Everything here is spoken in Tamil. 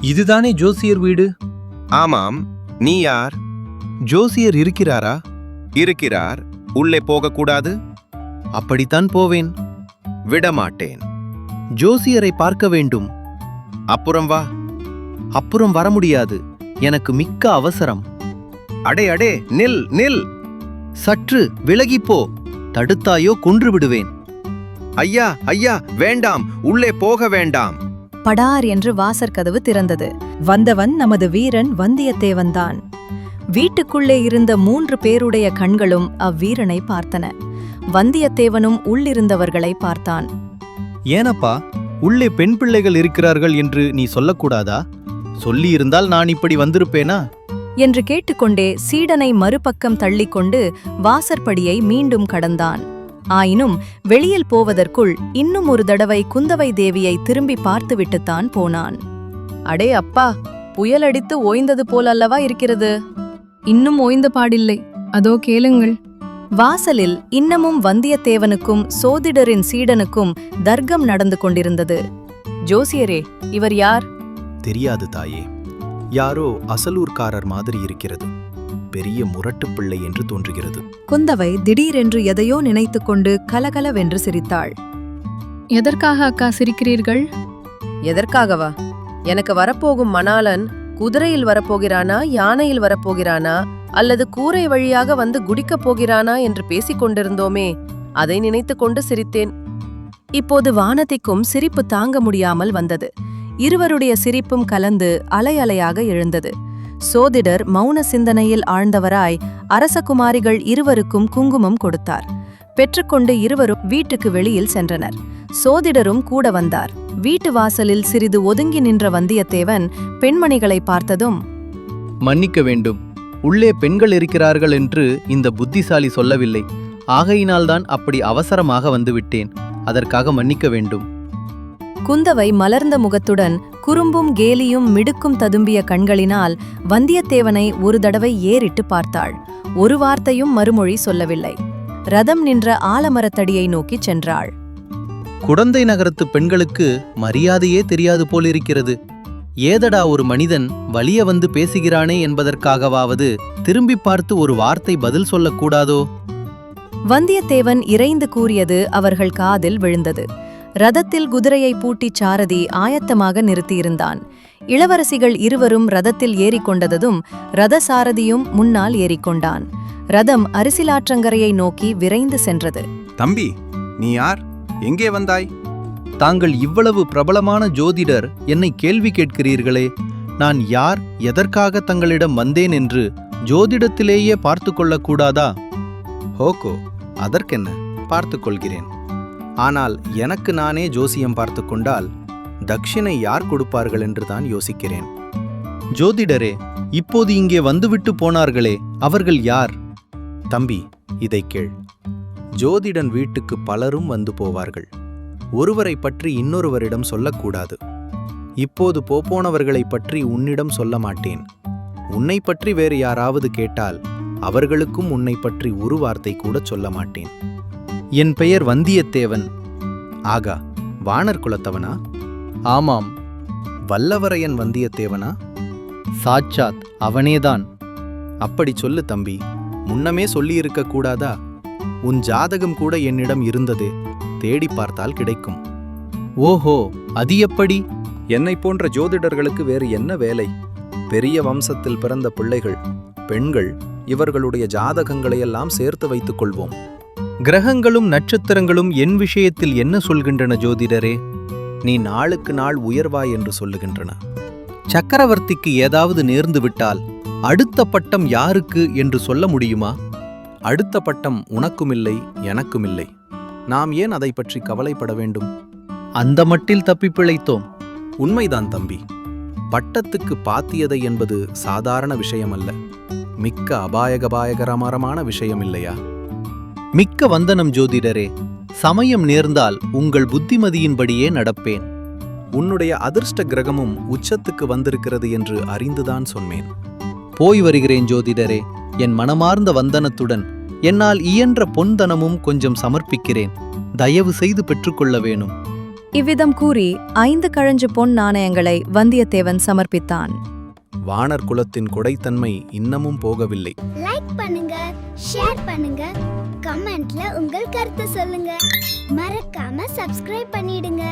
இதுதானே ஜோசியர் வீடு? ஆமாம். நீ யார்? ஜோசியர் இருக்கிறாரா? இருக்கிறார். உள்ளே போகக்கூடாது? அப்படித்தான் போவேன். விடமாட்டேன். ஜோசியரை பார்க்க வேண்டும். அப்புறம் வா. அப்புறம் வர முடியாது, எனக்கு மிக்க அவசரம். அடே அடே, நில் நில். சற்று விலகிப்போ, தடுத்தாயோ கொன்று விடுவேன். ஐயா ஐயா, வேண்டாம், உள்ளே போக வேண்டாம். படார் என்று வாசற்கதவு திறந்தது. வந்தவன் நமது வீரன் வந்தியத்தேவன்தான். வீட்டுக்குள்ளே இருந்த 3 பேருடைய கண்களும் அவ்வீரனை பார்த்தன. வந்தியத்தேவனும் உள்ளிருந்தவர்களை பார்த்தான். ஏனப்பா, உள்ளே பெண் பிள்ளைகள் இருக்கிறார்கள் என்று நீ சொல்லக்கூடாதா? சொல்லியிருந்தால் நான் இப்படி வந்திருப்பேனா? என்று கேட்டுக்கொண்டே சீடனை மறுபக்கம் தள்ளிக்கொண்டு வாசற்படியை மீண்டும் கடந்தான். ஆயினும் வெளியில் போவதற்குள் இன்னும் ஒரு தடவை குந்தவை தேவியை திரும்பி பார்த்துவிட்டுத்தான் போனான். அடே அப்பா, புயல் அடித்து ஓய்ந்தது போலல்லவா இருக்கிறது? இன்னும் ஓய்ந்த பாடில்லை, அதோ கேளுங்கள். வாசலில் இன்னமும் வந்தியத்தேவனுக்கும் சோதிடரின் சீடனுக்கும் தர்க்கம் நடந்து கொண்டிருந்தது. ஜோசியரே, இவர் யார்? தெரியாது தாயே. யாரோ அசலூர்காரர் மாதிரி இருக்கிறது. பெரிய முரட்டு பிள்ளை என்று தோன்றுகிறது. குந்தவை திடீரென்று எதையோ நினைத்துக்கொண்டு கலகலவென்று சிரித்தாள். எதற்காக அக்கா சிரிக்கிறீர்கள்? எதற்காகவா? எனக்கு வரப்போகும் மணாளன் குதிரையில் வரப்போகிறானா, யானையில் வரப்போகிறானா, அல்லது கூரை வழியாக வந்து குடிக்கப் போகிறானா என்று பேசிக் கொண்டிருந்தோமே, அதை நினைத்துக்கொண்டு சிரித்தேன். இப்போது வானதிக்கும் சிரிப்பு தாங்க முடியாமல் வந்தது. இருவருடைய சிரிப்பும் கலந்து அலை அலையாக எழுந்தது. சோதிடர் மௌன சிந்தனையில் ஆழ்ந்தவராய் அரசகுமாரிகள் இருவருக்கும் குங்குமம் கொடுத்தார். பெற்றுக்கொண்டு இருவரும் வீட்டுக்கு வெளியில் சென்றனர். சோதிடரும் கூட வந்தார். வீட்டு வாசலில் சிறிது ஒதுங்கி நின்ற வந்தியத்தேவன் பெண்மணிகளை பார்த்ததும், மன்னிக்க வேண்டும், உள்ளே பெண்கள் இருக்கிறார்கள் என்று இந்த புத்திசாலி சொல்லவில்லை. ஆகையினால்தான் அப்படி அவசரமாக வந்துவிட்டேன். அதற்காக மன்னிக்க வேண்டும். குந்தவை மலர்ந்த முகத்துடன் குறும்பும் கேலியும் மிடுக்கும் ததும்பிய கண்களினால் வந்தியத்தேவனை ஒரு தடவை ஏறிட்டு பார்த்தாள். ஒரு வார்த்தையும் மறுமொழி சொல்லவில்லை. ரதம் நின்ற ஆலமரத்தடியை நோக்கிச் சென்றாள். குடந்தை நகரத்து பெண்களுக்கு மரியாதையே தெரியாது போலிருக்கிறது. ஏதடா ஒரு மனிதன் வலிய வந்து பேசுகிறானே என்பதற்காகவாவது திரும்பி பார்த்து ஒரு வார்த்தை பதில் சொல்லக்கூடாதோ? வந்தியத்தேவன் இறைந்து கூறியது அவர்கள் காதில் விழுந்தது. ரதத்தில் குதிரையை பூட்டிச் சாரதி ஆயத்தமாக நிறுத்தியிருந்தான். இளவரசிகள் இருவரும் ரதத்தில் ஏறிக்கொண்டதும் ரத சாரதியும் முன்னால் ஏறிக்கொண்டான். ரதம் அரிசிலாற்றங்கரையை நோக்கி விரைந்து சென்றது. தம்பி, நீ யார்? எங்கே வந்தாய்? தாங்கள் இவ்வளவு பிரபலமான ஜோதிடர் என்னை கேள்வி கேட்கிறீர்களே, நான் யார், எதற்காக தங்களிடம் வந்தேன் என்று ஜோதிடத்திலேயே பார்த்து கொள்ளக்கூடாதா? ஹோகோ, அதற்கென்ன, பார்த்து கொள்கிறேன். ஆனால் எனக்கு நானே ஜோசியம் பார்த்து கொண்டால் தட்சிணை யார் கொடுப்பார்கள் என்று தான் யோசிக்கிறேன். ஜோதிடரே, இப்போது இங்கே வந்துவிட்டு போனார்களே, அவர்கள் யார்? தம்பி, இதை கேள். ஜோதிடன் வீட்டுக்கு பலரும் வந்து போவார்கள். ஒருவரை பற்றி இன்னொருவரிடம் சொல்லக்கூடாது. இப்போது போனவர்களை பற்றி உன்னிடம் சொல்ல மாட்டேன். உன்னை பற்றி வேறு யாராவது கேட்டால் அவர்களுக்கும் உன்னை பற்றி ஒரு வார்த்தை கூட சொல்ல மாட்டேன். என் பெயர் வந்தியத்தேவன். ஆகா, வானர் குலத்தவனா? ஆமாம். வல்லவரையன் வந்தியத்தேவனா? சாட்சாத் அவனேதான். அப்படி சொல்லு தம்பி, முன்னமே சொல்லியிருக்க கூடாதா? உன் ஜாதகம் கூட என்னிடம் இருந்ததே, தேடி பார்த்தால் கிடைக்கும். ஓஹோ, அது எப்படி? என்னை போன்ற ஜோதிடர்களுக்கு வேறு என்ன வேலை? பெரிய வம்சத்தில் பிறந்த பிள்ளைகள், பெண்கள், இவர்களுடைய ஜாதகங்களையெல்லாம் சேர்த்து வைத்துக் கொள்வோம். கிரகங்களும் நட்சத்திரங்களும் என் விஷயத்தில் என்ன சொல்கின்றன ஜோதிடரே? நீ நாளுக்கு நாள் உயர்வாய் என்று சொல்லுகின்றன. சக்கரவர்த்திக்கு ஏதாவது நேர்ந்து விட்டால் அடுத்த பட்டம் யாருக்கு என்று சொல்ல முடியுமா? அடுத்த பட்டம் உனக்குமில்லை, எனக்குமில்லை. நாம் ஏன் அதை பற்றி கவலைப்பட வேண்டும்? அந்த மட்டில் தப்பி பிழைத்தோம். உண்மைதான் தம்பி. பட்டத்துக்கு பாத்தியதை என்பது சாதாரண விஷயமல்ல. மிக்க அபாயகரமான விஷயம் இல்லையா? மிக்க வந்தனம் ஜோதிடரே. சமயம் நேர்ந்தால் உங்கள் புத்திமதியின்படியே நடப்பேன். உன்னுடைய அதிர்ஷ்ட கிரகமும் உச்சத்துக்கு வந்திருக்கிறது என்று அறிந்துதான் சொன்னேன். போய் வருகிறேன் ஜோதிடரே. என் மனமார்ந்த வந்தனத்துடன் என்னால் இயன்ற பொன்தனமும் கொஞ்சம் சமர்ப்பிக்கிறேன். தயவு செய்து பெற்றுக்கொள்ள வேணும். இவ்விதம் கூறி 5 கழஞ்சு பொன் நாணயங்களை வந்தியத்தேவன் சமர்ப்பித்தான். வானர் குலத்தின் கொடைத்தன்மை இன்னமும் போகவில்லை. லைக் பண்ணுங்க, ஷேர் பண்ணுங்க, கமெண்ட்ல உங்கள் கருத்து சொல்லுங்க. மறக்காம சப்ஸ்கிரைப் பண்ணிடுங்க.